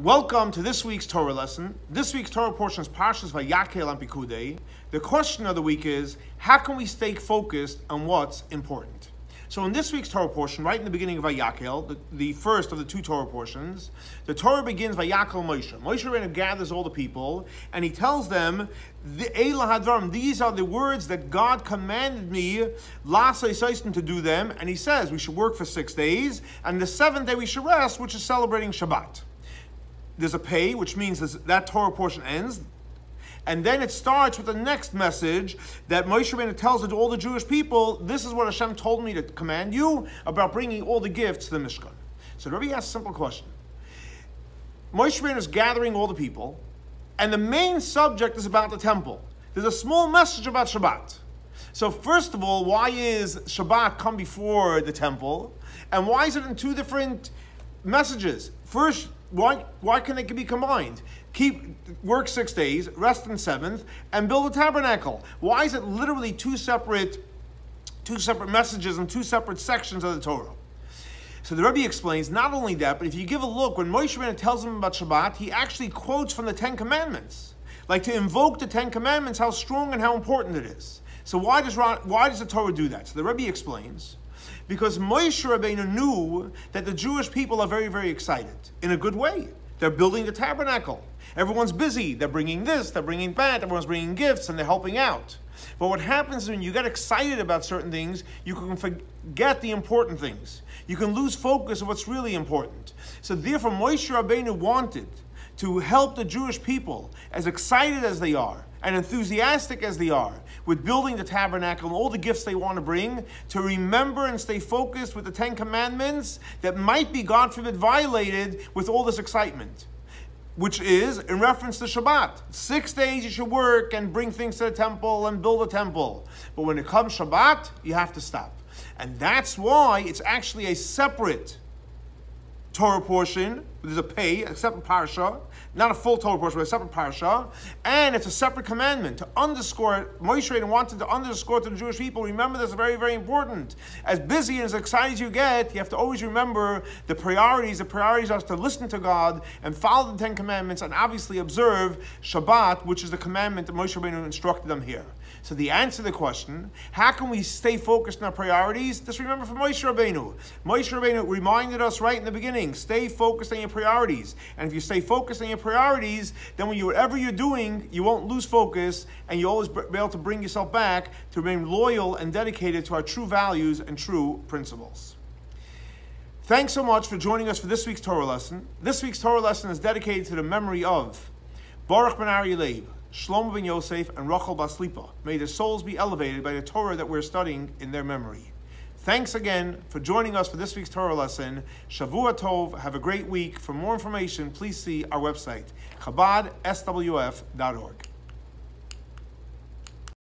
Welcome to this week's Torah lesson. This week's Torah portion is ParshaVayakhel and Pekudei. The question of the week is, how can we stay focused on what's important? So in this week's Torah portion, right in the beginning of Vayakhel, the first of the two Torah portions, the Torah begins Vayakhel Moshe. Moshe Rabbeinu gathers all the people, and he tells them, these are the words that God commanded me to do them, and he says we should work for 6 days, and the 7th day we should rest, which is celebrating Shabbat. There's a pay, which means that Torah portion ends. And then it starts with the next message that Moshe Rabbeinu tells all the Jewish people, this is what Hashem told me to command you about bringing all the gifts to the Mishkan. So the Rebbe asks a simple question. Moshe Rabbeinu is gathering all the people, and the main subject is about the temple. There's a small message about Shabbat. So first of all, why is Shabbat come before the temple? And why is it in two different messages? First, why can they be combined? Work 6 days, rest in 7th, and build a tabernacle. Why is it literally two separate messages and two separate sections of the Torah? So the Rebbe explains not only that, but if you give a look, when Moshe Rabbeinu tells them about Shabbat, he actually quotes from the 10 Commandments, like to invoke the 10 Commandments, how strong and how important it is. So why does the Torah do that? So the Rebbe explains, because Moshe Rabbeinu knew that the Jewish people are very, very excited in a good way. They're building the tabernacle. Everyone's busy. They're bringing this, they're bringing that, everyone's bringing gifts, and they're helping out. But what happens is when you get excited about certain things, you can forget the important things. You can lose focus of what's really important. So therefore, Moshe Rabbeinu wanted to help the Jewish people, as excited as they are, and enthusiastic as they are, with building the tabernacle and all the gifts they want to bring, to remember and stay focused with the 10 Commandments that might be, God forbid, violated with all this excitement. Which is in reference to Shabbat. 6 days you should work and bring things to the temple and build a temple. But when it comes Shabbat, you have to stop. And that's why it's actually a separate Torah portion. There's a separate parsha, not a full Torah portion, but a separate parsha, and it's a separate commandment to underscore. Moshe Rabbeinu wanted to underscore to the Jewish people, remember this is very, very important. As busy and as excited as you get, you have to always remember the priorities. The priorities are to listen to God and follow the 10 Commandments and obviously observe Shabbat, which is the commandment that Moshe Rabbeinu instructed them here. So the answer to the question, how can we stay focused on our priorities? Just remember from Moshe Rabbeinu. Moshe Rabbeinu reminded us right in the beginning, stay focused on your priorities. And if you stay focused on your priorities, then whatever you're doing, you won't lose focus, and you'll always be able to bring yourself back to remain loyal and dedicated to our true values and true principles. Thanks so much for joining us for this week's Torah lesson. This week's Torah lesson is dedicated to the memory of Baruch ben Ari Leib, Shlomo ben Yosef, and Rachel bas Lipa. May their souls be elevated by the Torah that we're studying in their memory. Thanks again for joining us for this week's Torah lesson. Shavua Tov. Have a great week. For more information, please see our website, ChabadSWF.org.